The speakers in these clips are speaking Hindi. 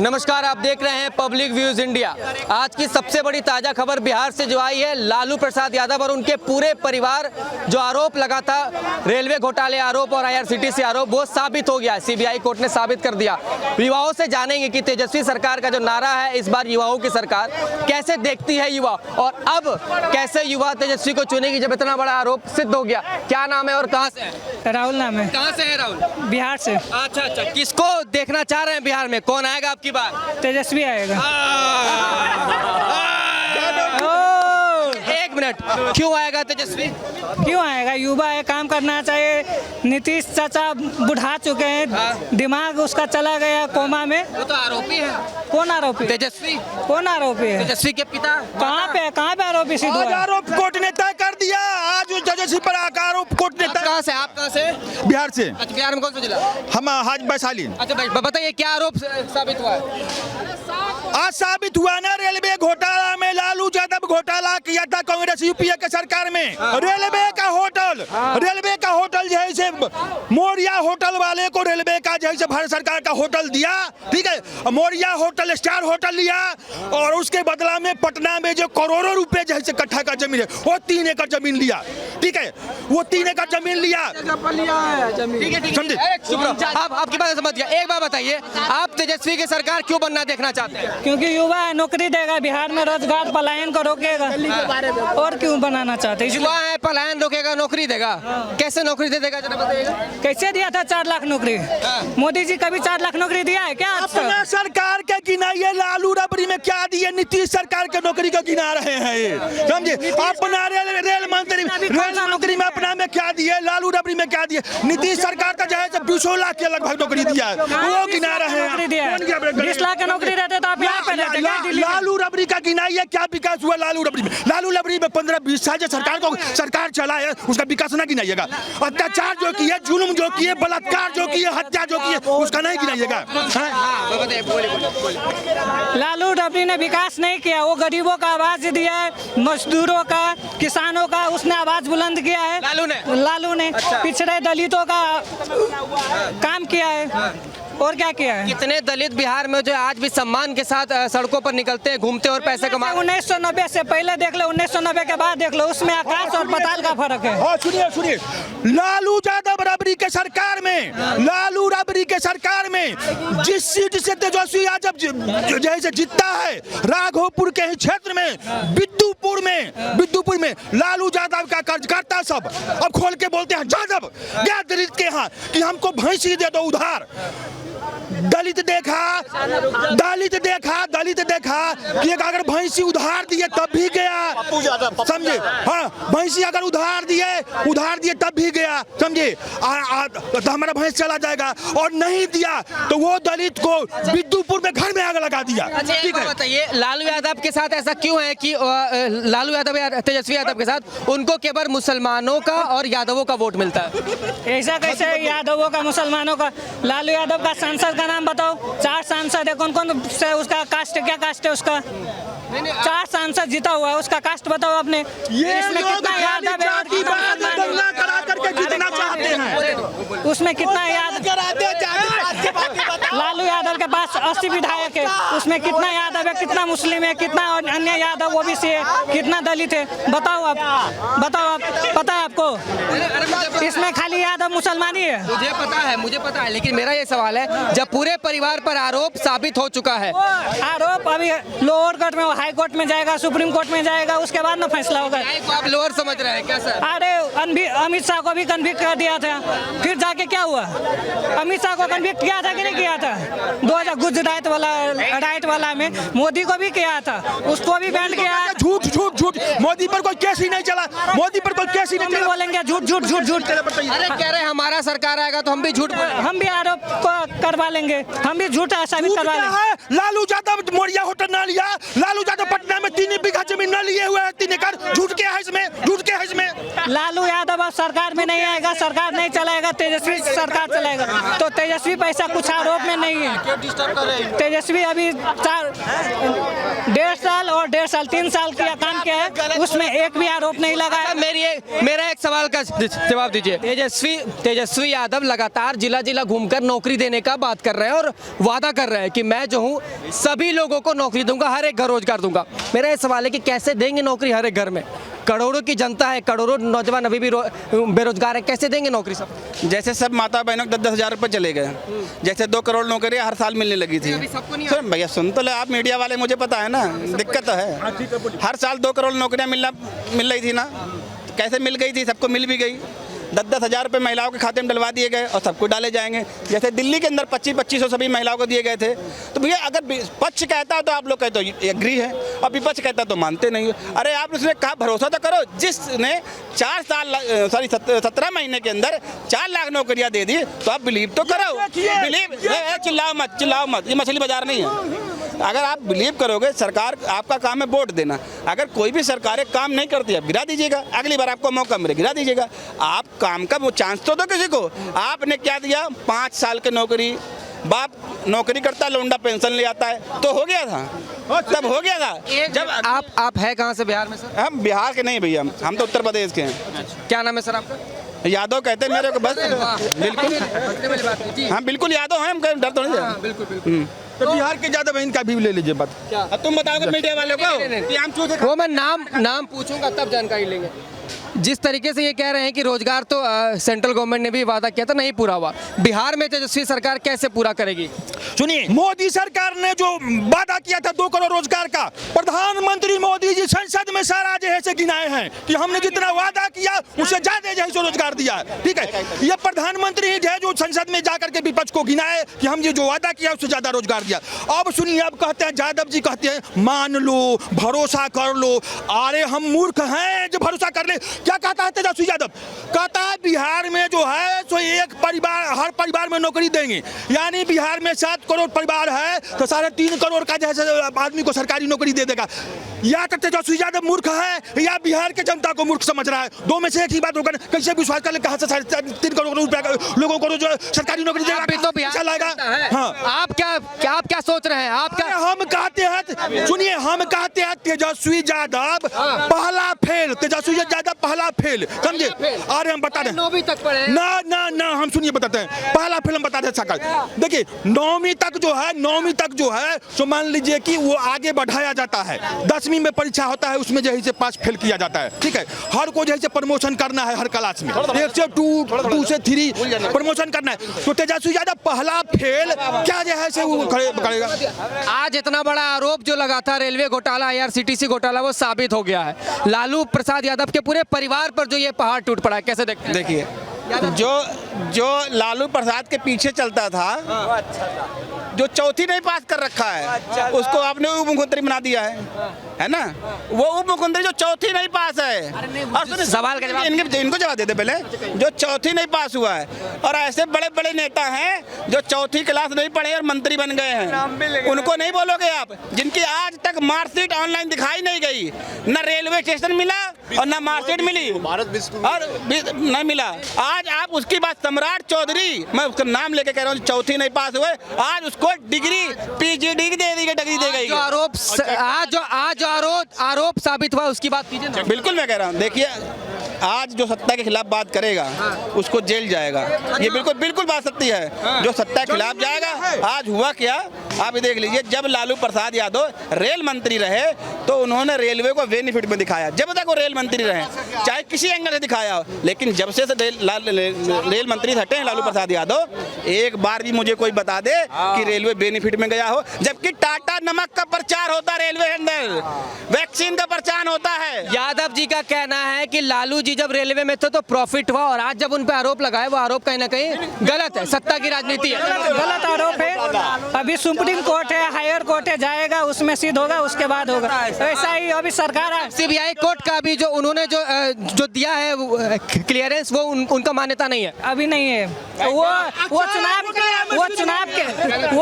नमस्कार, आप देख रहे हैं पब्लिक व्यूज इंडिया। आज की सबसे बड़ी ताजा खबर बिहार से जो आई है, लालू प्रसाद यादव और उनके पूरे परिवार जो आरोप लगा था, रेलवे घोटाले आरोप और IRCTC आरोप, वो साबित हो गया। CBI कोर्ट ने साबित कर दिया। युवाओं से जानेंगे कि तेजस्वी सरकार का जो नारा है, इस बार युवाओं की सरकार कैसे देखती है युवा, और अब कैसे युवा तेजस्वी को चुनेगी जब इतना बड़ा आरोप सिद्ध हो गया। क्या नाम है और कहाँ से है? राहुल नाम है। कहाँ से है राहुल? बिहार से। अच्छा, किसको देखना चाह रहे हैं बिहार में? कौन आएगा आपकी बार? तेजस्वी आएगा। एक मिनट, क्यों आएगा तेजस्वी? क्यों आएगा? युवा है, काम करना चाहिए। नीतीश चाचा बुढ़ा चुके हैं, दिमाग उसका चला गया कोमा में। वो तो आरोपी है। कौन आरोपी? तेजस्वी। कौन आरोपी है? तेजस्वी के पिता। कहाँ पे आरोपी सिद्ध हुआ? आरोप कोर्ट ने तय कर दिया। आज तेजस्वी पर आरोप कोर्ट ने कहाँ से? आप कहाँ से? बिहार से। अच्छा, बिहार में कौन सा जिला? हम आज वैशाली। अच्छा भाई, बताइए क्या आरोप साबित हुआ है? आज साबित हुआ ना, रेलवे घोटाला में लालू यादव घोटाला किया था कांग्रेस UPA के सरकार में। रेलवे का होटल जो है, मोरिया होटल वाले को रेलवे का जो है भारत सरकार का होटल दिया, ठीक है। मोरिया होटल स्टार होटल लिया और उसके बदला में पटना में जो करोड़ों रुपए जो है कट्ठा का जमीन है, वो 3 एकड़ जमीन लिया, ठीक है। वो 3 एकड़ जमीन लिया। समझे? आप आपकी बात समझ गया। एक बात बताइए, आप तेजस्वी की सरकार क्यों बनना देखना चाहते हैं? क्योंकि युवा है, नौकरी देगा, बिहार में रोजगार पलायन को रोकेगा। और क्यों बनाना चाहते? युवा है, पलायन रोकेगा, नौकरी देगा। कैसे नौकरी दे देगा जरा बताइएगा। कैसे दिया था 4 लाख नौकरी? मोदी जी कभी 4 लाख नौकरी दिया है क्या? अपना सरकार के गिनाइए, लालू रबड़ी में क्या दिए? नीतीश सरकार के नौकरी को गिना रहे हैं ये, समझे? अपना रेल मंत्री नौकरी में अपना में क्या दिए? लालू रबड़ी में क्या दिए? नीतीश सरकार का जो है 200 लाख के लगभग नौकरी दिया है, वो गिना रहे हैं। 20 लाख की नौकरी रहते तो आप यहाँ पे रहते। लालू रबड़ी का गिनाइए, क्या विकास हुआ लालू रबड़ी में? लालू रबड़ी में 15-20 साल सरकार चला है, उसका विकास ना गिनाइएगा। अत्याचार जो किए, जुल्म जो किए, बलात्कार जो किए, हत्या जो किए, उसका नहीं गिनाइएगा। लालू रबड़ी ने विकास नहीं किया, वो गरीबों का आवाज दिया है, मजदूरों का, किसानों का उसने आवाज बुलंद किया है। लालू ने पिछड़े दलितों का काम किया है। और क्या किया है? कितने दलित बिहार में जो आज भी सम्मान के साथ सड़कों पर निकलते हैं, घूमते और पैसे कमाते हैं। 1990 से पहले देख लो, 1990 के बाद देख लो, उसमें आकाश और पाताल का फर्क है। सुनिए, लालू यादव रबड़ी के सरकार में जिस सीट से तेजस्वी यादव जैसे जीतता है, राघोपुर के ही क्षेत्र में, बिद्दुपुर में लालू यादव का कार्यकर्ता सब अब खोल के बोलते हैं, यादव क्या दलित के यहाँ कि हमको भैंसी दे दो उधार। दलित देखा कि अगर भैंसी उधार दिए तब भी गया, समझे? हाँ, भैंसी अगर उधार दिए तब भी गया, समझे? तो हमारा भैंस चला जाएगा। और नहीं दिया तो वो दलित को बिद्दुपुर में घर में आग लगा दिया। ठीक है, बताइए लालू यादव के साथ ऐसा क्यों है कि लालू यादव या तेजस्वी यादव के साथ उनको केवल मुसलमानों का और यादवों का वोट मिलता है? ऐसा कैसे यादवों का, मुसलमानों का? लालू यादव का सांसद का नाम बताओ। 4 सांसद है, कौन से? उसका कास्ट क्या कास्ट है उसका? 4 सांसद जीता हुआ है, उसका कास्ट बताओ आपने। इसमें कितना यादव है? उसमें कितना लालू यादव के पास 80 विधायक है, उसमें कितना यादव है, कितना मुस्लिम है, कितना अन्य यादव OBC है, कितना दलित है? बताओ आप, पता है आपको? इसमें खाली यादव मुसलमान ही है। मुझे पता है, लेकिन मेरा ये सवाल है, जब पूरे परिवार पर आरोप साबित हो चुका है, आरोप अभी लोअर कोर्ट में, हाई कोर्ट में जाएगा, सुप्रीम कोर्ट में जाएगा, उसके बाद ना फैसला होगा। आप लोअर समझ रहे हैं क्या सर? अरे अमित शाह को भी कन्विक्ट कर दिया था, फिर जाके क्या हुआ? अमित शाह को कन्विक्ट किया था कि नहीं किया था? 2000 गुजरात वाला में मोदी को भी किया था, उसको भी बैंड किया। झूठ मोदी पर कोई केस ही नहीं चला। बोलेंगे झूठ। अरे कह रहे हमारा सरकार आएगा तो हम भी झूठ, हम भी आरोप करवा लेंगे, हम भी झूठा साबित करवा लेंगे। लालू यादव मोरिया होटल ना लिया, लालू यादव पटना में 3 बीघा जमीन न लिए हुए है, 3 एकड़। झूठ क्या है इसमें? लालू यादव अब सरकार में नहीं आएगा, सरकार नहीं चलाएगा, तेजस्वी सरकार चलाएगा। तो तेजस्वी पैसा कुछ आरोप में नहीं है। तेजस्वी अभी 1.5 साल और 1.5 साल 3 साल किया काम किया है, उसमें एक भी आरोप नहीं लगा है। मेरा एक सवाल का जवाब दीजिए। तेजस्वी यादव लगातार जिला जिला घूमकर नौकरी देने का बात कर रहे हैं और वादा कर रहे हैं कि मैं जो हूँ सभी लोगों को नौकरी दूंगा, हर एक घर रोजगार दूंगा। मेरा ये सवाल है कि कैसे देंगे नौकरी हर एक घर में? करोड़ों की जनता है, करोड़ों नौजवान अभी भी बेरोजगार है, कैसे देंगे नौकरी सब? जैसे सब माता बहनों को 10-10 हज़ार रुपये चले गए, जैसे 2 करोड़ नौकरियां हर साल मिलने लगी थी। सुन भैया, सुन तो ले आप, मीडिया वाले, मुझे पता है ना, दिक्कत तो है। हर साल 2 करोड़ नौकरियां मिल रही थी ना, कैसे मिल गई थी? सबको मिल भी गई। 10-10 हज़ार रुपये महिलाओं के खाते में डलवा दिए गए और सबको डाले जाएंगे। जैसे दिल्ली के अंदर 2500 सभी महिलाओं को दिए गए थे। तो भैया अगर पक्ष कहता है तो आप लोग कहते हो एग्री है, और विपक्ष कहता है तो मानते नहीं हो। अरे आप उसने कहा, भरोसा तो करो। जिसने 17 महीने के अंदर 4 लाख नौकरियां दे दी, तो आप बिलीव तो करो। बिलीव, चिल्लाओ मत, ये मछली बाजार नहीं है। अगर आप बिलीव करोगे, सरकार आपका काम है वोट देना। अगर कोई भी सरकारें काम नहीं करती, आप गिरा दीजिएगा। अगली बार आपको मौका मिले, गिरा दीजिएगा। आप काम का वो चांस तो दो किसी को। आपने क्या दिया? 5 साल की नौकरी। बाप नौकरी करता, लौंडा पेंशन ले आता है, तो हो गया था, तब हो गया था। जब आप है कहाँ से? बिहार में सर? हम बिहार के नहीं भैया, हम तो उत्तर प्रदेश के हैं। क्या नाम है सर आपका? यादव कहते हैं मेरे को, बस। बिल्कुल, हाँ बिल्कुल यादव हैं, हम डर तो नहीं। बिल्कुल। तो बिहार के ज्यादा बहन का भी ले लीजिए बात। अब तुम बताओगे मीडिया वालों को कि हम चूजे वो मैं नाम पूछूंगा तब जानकारी लेंगे। जिस तरीके से ये कह रहे हैं कि रोजगार तो सेंट्रल गवर्नमेंट ने भी वादा किया था, नहीं पूरा हुआ। बिहार में तेजस्वी सरकार कैसे पूरा करेगी? सुनिए, मोदी सरकार ने जो वादा किया था 2 करोड़ रोजगार का, प्रधानमंत्री मोदी जी संसद में सारा जो है से गिनाए हैं कि हमने जितना वादा किया उससे ज्यादा जो है रोजगार दिया है। ठीक है, ये प्रधानमंत्री ही है जो संसद में जाकर के विपक्ष को गिनाए कि हम ये जो वादा किया उससे ज्यादा रोजगार दिया। अब सुनिए, अब कहते हैं, यादव जी कहते हैं मान लो, भरोसा कर लो। अरे हम मूर्ख हैं जो भरोसा कर ले? क्या कहता है तेजस्वी यादव? कहता है बिहार में जो है सो एक परिवार, हर परिवार में नौकरी देंगे। यानी बिहार में 7 करोड़ परिवार है तो 3.5 करोड़ का जैसे आदमी को सरकारी नौकरी दे देगा। या तो तेजस्वी यादव मूर्ख है या बिहार के जनता को मूर्ख समझ रहा है। दो में से एक ही बात होगा। कैसे विश्वास कर ले? कहाँ से 3.5 करोड़ रुपया लोगों को जो सरकारी नौकरी देगा? तो बिहार लाएगा। हाँ, आप क्या सोच रहे हैं? आप क्या? हम कहते हैं, सुनिए, हम कहते हैं तेजस्वी यादव पहला फेल। तेजस्वी यादव पहला फेल, समझे? अरे हम बता दें, 9वीं तक पढ़े ना हम सुनिए बताते हैं। पहला फिल्म बताते हैं सकल। देखिए 9वीं तक जो है तो मान लीजिए कि वो आगे बढ़ाया जाता है। 10वीं में परीक्षा होता है, उसमें जैसे पास फेल किया जाता है। ठीक है, हर को जैसे प्रमोशन करना है, हर क्लास में 1 से 2 से 3 प्रमोशन करना है। तो तेजस्वी यादव पहला फेल क्या जो है से वो करेगा। आज इतना बड़ा आरोप जो लगा था रेलवे घोटाला, IRCTC घोटाला, वो साबित हो गया है। लालू प्रसाद यादव के पूरे परिवार पर जो ये पहाड़ टूट पड़ा है, कैसे देखते हैं? देखिए, जो लालू प्रसाद के पीछे चलता था, जो चौथी नहीं पास कर रखा है, उसको आपने उप मुख्यमंत्री बना दिया है ना? वो उप मुख्यमंत्री जो चौथी नहीं पास है। और सवाल का जवाब इनको जवाब देते पहले। जो चौथी नहीं पास हुआ है, और ऐसे बड़े बड़े नेता हैं जो चौथी क्लास नहीं पढ़े और मंत्री बन गए हैं, उनको नहीं बोलोगे आप? जिनकी आज तक मार्कशीट ऑनलाइन दिखाई नहीं गई, न रेलवे स्टेशन मिला और न मार्कशीट मिली और नहीं मिला। आज आप उसकी बात, सम्राट चौधरी, मैं उसका नाम लेके कह रहा हूँ, चौथी नहीं पास हुए, आज उसको डिग्री PhD दे दी गई, डिग्री दे गई। जो आरोप साबित हुआ उसकी बात कीजिए ना। बिल्कुल मैं कह रहा हूँ, देखिए आज जो सत्ता के खिलाफ बात करेगा उसको जेल जाएगा। ये बिल्कुल बात सत्य है। जो सत्ता के खिलाफ जाएगा, आज हुआ क्या आप ये देख लीजिए। जब लालू प्रसाद यादव रेल मंत्री रहे तो उन्होंने रेलवे को बेनिफिट में दिखाया। जब तक वो रेल मंत्री रहे, चाहे किसी एंगल से दिखाया हो, लेकिन जब से रेल मंत्री हटे हैं लालू प्रसाद यादव, एक बार भी मुझे कोई बता दे कि रेलवे बेनिफिट में गया हो। जबकि टाटा नमक का प्रचार होता है रेलवे के अंदर, वैक्सीन का प्रचार होता है। यादव जी का कहना है कि लालू जी जब रेलवे में थे तो प्रॉफिट हुआ, और आज जब उन पे आरोप लगाए, वो आरोप कहीं ना कहीं गलत है। सत्ता की राजनीति है, गलत आरोप है। अभी सुप्रीम कोर्ट है, हायर कोर्ट है, जाएगा, उसमें सिद्ध होगा, उसके बाद होगा। ऐसा ही अभी सरकार CBI कोर्ट का भी जो उन्होंने जो दिया है क्लियरेंस, वो उनका मान्यता नहीं है, अभी नहीं है। वो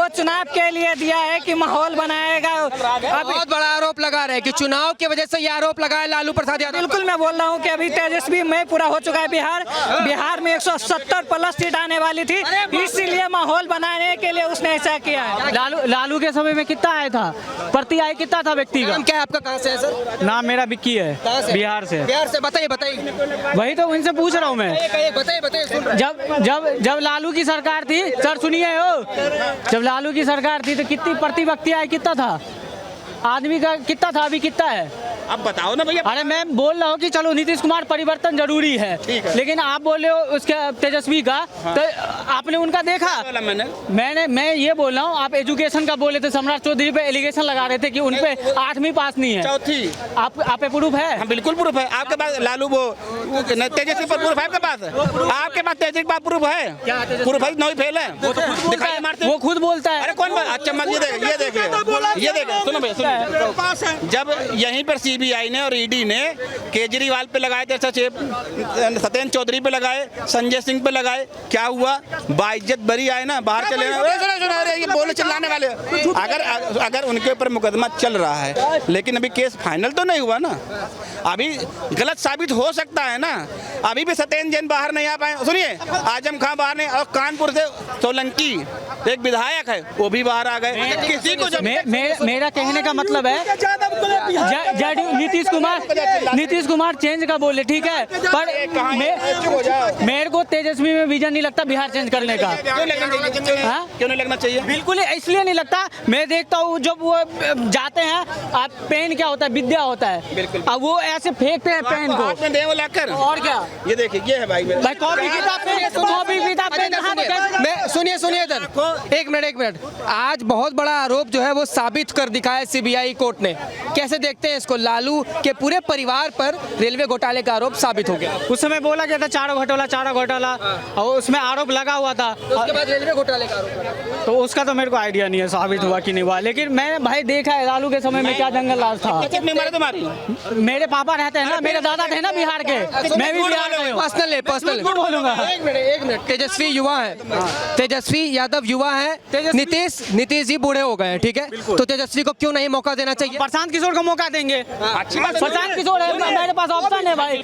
चुनाव के लिए दिया है कि माहौल बनाएगा। बहुत बड़ा आरोप लगा रहे हैं कि चुनाव की वजह से ये आरोप लगाया लालू प्रसाद यादव। बिल्कुल, मैं बोल रहा हूँ कि अभी तेजस्वी में पूरा हो चुका है। बिहार में 170 प्लस सीट आने वाली थी, इसीलिए माहौल बनाने के लिए उसने ऐसा किया है। लालू के समय में कितना आया था, प्रति आय कितना था व्यक्ति का? नाम क्या है आपका, कहाँ से है सर? नाम मेरा विक्की है, बिहार बिहार से। बिहार से बताइए बताइए वही तो उनसे पूछ रहा हूँ मैं। बताइए सुन रहे हैं। जब लालू की सरकार थी, सर सुनिए हो, जब लालू की सरकार थी तो कितनी प्रतिभक्ति आई, कितना था आदमी का, कितना था, अभी कितना है? अब बताओ ना भैया। अरे मैं बोल रहा हूँ कि चलो नीतीश कुमार परिवर्तन जरूरी है, लेकिन आप बोल रहे हो उसके तेजस्वी का, तो आपने उनका देखा? मैं ये बोल रहा हूँ, आप एजुकेशन का बोले थे, सम्राट चौधरी पे एलिगेशन लगा रहे थे कि उन पे 8वीं पास नहीं है। चौथी आप पे प्रूफ है? हाँ बिल्कुल प्रूफ है आपके पास। लालू वो तेजस्वी पर प्रूफ है आपके पास? आपके पास तेजस्वी पर प्रूफ है? प्रूफ है, नहीं फेल है, दिखाई मारते। वो खुद बोलता है। अरे कौन? अच्छा मत ये देखिए सुनो भैया, जब यहीं पर सीबीआई ने और ईडी ने केजरीवाल पे लगाए थे, सत्येंद्र चौधरी पे लगाए, संजय सिंह पे लगाए, क्या हुआ? बाइज्जत बरी आए ना, बाहर चले गए। ये बोले चिल्लाने वाले। अगर उनके ऊपर मुकदमा चल रहा है, लेकिन अभी केस फाइनल तो नहीं हुआ ना, अभी गलत साबित हो सकता है ना। अभी भी सत्येंद्र जैन बाहर नहीं आ पाए। सुनिए, आजम खां बाहर नहीं, और कानपुर से सोलंकी एक विधायक है, वो भी बाहर आ गए। किसी को मेरा कहने का मतलब है, नीतीश कुमार चेंज का बोले, ठीक है, पर मेरे को तेजस्वी में विजन नहीं लगता बिहार चेंज करने का। क्यों नहीं लगना चाहिए? बिल्कुल इसलिए नहीं लगता, मैं देखता हूँ जब वो जाते हैं, आप पेन क्या होता है, विद्या होता है, अब वो ऐसे फेंकते हैं पेन को, हाथ में दे वो लाकर। और क्या? ये देखिए, ये है भाई कॉपी किताब मैं सुनिए इधर, एक मिनट। आज बहुत बड़ा आरोप जो है वो साबित कर दिखाया सीबीआई कोर्ट ने, कैसे देखते हैं इसको? लालू के पूरे परिवार पर रेलवे घोटाले का आरोप साबित हो गया। उस समय बोला गया था चारा घोटाला, और उसमें आरोप लगा हुआ था, उसके बाद रेलवे घोटाले का आरोप, तो उसका तो मेरे को आइडिया नहीं है साबित हुआ कि नहीं हुआ, लेकिन मैंने भाई देखा है लालू के समय में क्या दंगल राज था। मेरे पापा रहते हैं ना, मेरे दादा थे ना बिहार के, मैं भी बिहार का हूं। पर्सनल बोलूंगा। एक मिनट, तेजस्वी युवा है, तेजस्वी यादव युवा है, नीतीश जी बूढ़े हो गए हैं, ठीक है, तो तेजस्वी को क्यों नहीं मौका देना चाहिए? प्रशांत किशोर को मौका देंगे। प्रशांत किशोर है, मेरे पास ऑप्शन है भाई,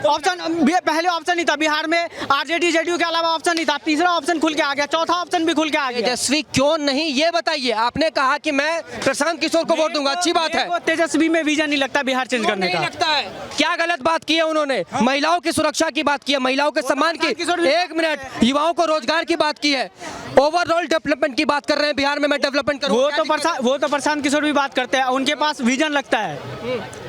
ऑप्शन पहले ऑप्शन नहीं था बिहार में, आरजेडी जेडीयू के अलावा ऑप्शन नहीं था, तीसरा ऑप्शन खुल के आ गया, चौथा ऑप्शन भी खुल के आ गया। तेजस्वी क्यों नहीं, ये बताइए। आपने कहा कि मैं प्रशांत किशोर को वोट दूंगा, अच्छी बात है। तेजस्वी में विजन नहीं लगता बिहार चेंज करने का। लगता है क्या गलत बात की है उन्होंने? महिलाओं की सुरक्षा की बात की है, महिलाओं के सम्मान की, एक मिनट, युवाओं को रोजगार की बात की है, ओवरऑल डेवलपमेंट की बात कर रहे हैं। बिहार में मैं डेवलपमेंट करूं, वो तो प्रशांत किशोर भी बात करते हैं, उनके पास विजन लगता है,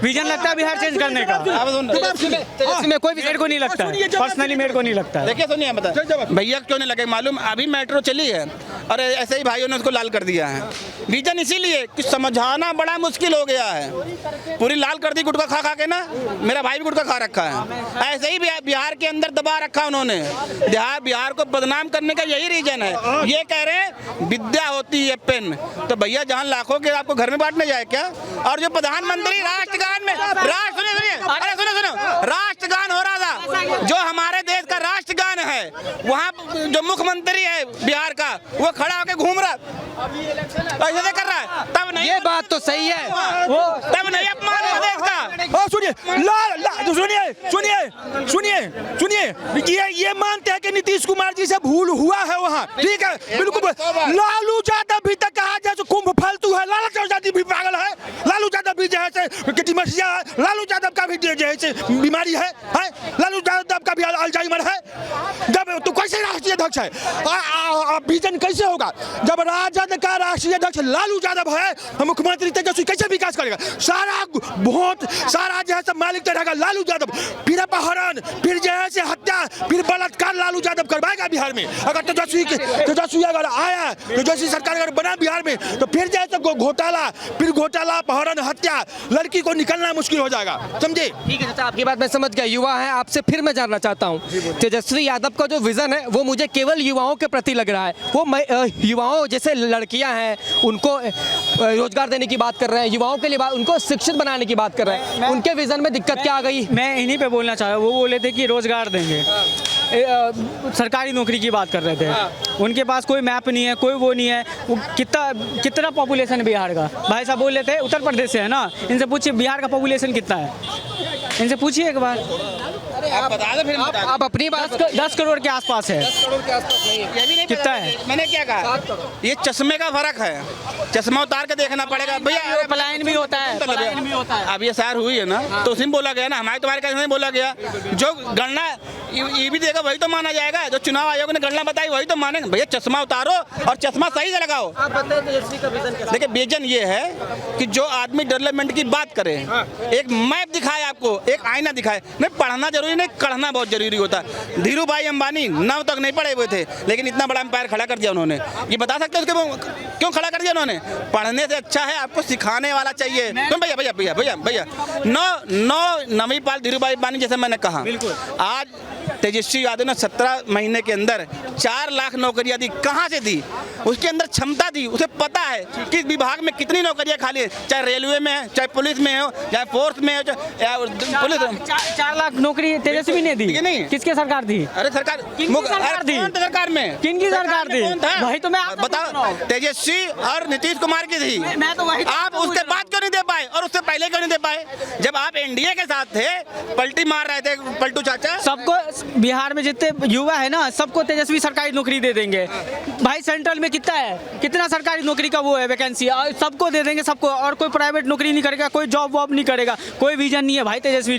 विजन लगता है बिहार चेंज करने का। तेजस्वी में कोई मेरे को नहीं लगता है, पर्सनली मेरे को नहीं लगता है। देखिए सुनिए, बता भैया क्यों नहीं लगे मालूम? अभी मेट्रो चली है और ऐसे ही भाइयों ने उसको लाल कर दिया है। विजन इसीलिए कि समझाना बड़ा मुश्किल हो गया है, पूरी लाल कर दी गुटखा खा के ना। मेरा भाई भी गुटखा खा रखा है, ऐसे ही बिहार के अंदर दबा रखा उन्होंने। बिहार को बदनाम करने का यही रीजन है। ये कह रहे हैं विद्या होती है पेन, तो भैया जहाँ लाखों के आपको घर में बांटने जाए क्या? और जो प्रधानमंत्री राष्ट्रगान में राष्ट्रगान हो रहा था, जो हमारे देश का राष्ट्रगान है, वहाँ जो मुख्यमंत्री है बिहार का, वो खड़ा होकर घूम रहा ऐसे कर रहा है, तब नहीं। ये बात तो सही है, वो तब नहीं अपमान है देश का। सुनिए, ये मानते हैं कि नीतीश कुमार जी से भूल हुआ है वहाँ, ठीक है, बिल्कुल। लालू यादव भी तक कहा जैसे कुंभ फालतू है, लालू यादव भी पागल है, लालू यादव भी जो है डिमेंशिया है, लालू यादव का भी जो है बीमारी है, लालू यादव का भी अल्जाइमर है। जब तो कैसे राष्ट्रीय अध्यक्ष है, विजन कैसे होगा जब राजद का राष्ट्रीय अध्यक्ष लालू यादव है? मुख्यमंत्री तेजस्वी कैसे विकास करेगा? सारा वोट, सारा जो है सब मालिक तो रहेगा लालू यादव, फिर अपहरण, फिर जो है से हत्या, फिर बलात्कार लालू यादव करवाएगा बिहार में। अगर तेजस्वी अगर आया, तेजस्वी सरकार अगर बना बिहार में, तो फिर जो है तो घोटाला, अपहरण, हत्या, लड़की को निकलना मुश्किल हो जाएगा, समझे? ठीक है चाचा, आपकी बात मैं समझ गया। युवा है, आपसे फिर मैं जानना चाहता हूँ, तेजस्वी यादव का जो विजन है वो मुझे केवल युवाओं के प्रति लग रहा है। वो युवाओं जैसे लड़कियां हैं उनको रोजगार देने की बात कर रहे हैं, युवाओं के लिए उनको शिक्षित बनाने की बात कर रहे हैं, उनके विजन में दिक्कत क्या आ गई? मैं इन्हीं पे बोलना चाह रहा हूँ। वो बोले थे कि रोजगार देंगे, सरकारी नौकरी की बात कर रहे थे, उनके पास कोई मैप नहीं है, कोई वो नहीं है। वो कितना पॉपुलेशन है बिहार का? भाई साहब बोल रहे थे उत्तर प्रदेश से है ना, इनसे पूछिए बिहार का पॉपुलेशन कितना है, इनसे पूछिए एक बार। आप बता दो फिर हम बता दें। आप अपनी बात 10 करोड़ के आसपास है। 10 करोड़ के आसपास नहीं है। ये भी नहीं कितना पता है? मैंने क्या कहा, ये चश्मे का फर्क है, चश्मा उतार के देखना पड़ेगा भैया। पलायन भी होता है, पलायन भी होता है। अब ये सार हुई है ना, तो उसी में बोला गया ना, हमारे तुम्हारे कैसे नहीं बोला गया। जो गणना ये भी देगा वही तो माना जाएगा, जो चुनाव आयोग ने गणना बताई वही तो मानेंगे। भैया चश्मा उतारो और चश्मा सही से लगाओ। आप बताएं तेजस्वी का विजन क्या? देखिए विजन ये है कि जो आदमी डेवलपमेंट की बात करे, एक मैप दिखाए आपको, एक आईना दिखाए। नहीं पढ़ना जरूरी नहीं, कढ़ना बहुत जरूरी होता है। धीरू भाई अंबानी 9 तक नहीं पढ़े हुए थे, लेकिन इतना बड़ा एम्पायर खड़ा कर दिया उन्होंने। ये बता सकते हैं उसके क्यों खड़ा कर दिया उन्होंने? पढ़ने से अच्छा है आपको सिखाने वाला चाहिए। तो भैया भैया भैया भैया भैया 9 नवी पाल धीरू भाई अंबानी, जैसे मैंने कहा, आज तेजस्वी यादव ने 17 महीने के अंदर 4 लाख नौकरियां दी। कहाँ से दी? उसके अंदर क्षमता दी, उसे पता है कि विभाग में कितनी नौकरियां खाली है, चाहे रेलवे में है, चाहे पुलिस में हो, चाहे फोर्स में हो, पुलिस। 4 लाख नौकरी तेजस्वी ने दी? ठीक है नहीं? किसके सरकार दी? अरे सरकार किनकी सरकार दी? कौन सरकार में? किनकी सरकार दी? कौन था? वही तो मैं आपसे पूछ रहा बताओ। हूँ। तेजस्वी और नीतीश कुमार की थी। मैं तो वही आप उसके बाद क्यों नहीं दे पाए और उससे पहले क्यों नहीं दे पाए? जब आप एनडीए के साथ थे, पलटी मार रहे थे पलटू चाचा। सबको बिहार में जितने युवा है ना, सबको तेजस्वी सरकारी नौकरी दे देंगे। भाई सेंट्रल में कितना है, कितना सरकारी नौकरी का वो है वैकेंसी, और सबको दे देंगे सबको, और कोई प्राइवेट नौकरी नहीं करेगा, कोई जॉब वॉब नहीं करेगा, कोई विजन नहीं है भाई तेजस्वी।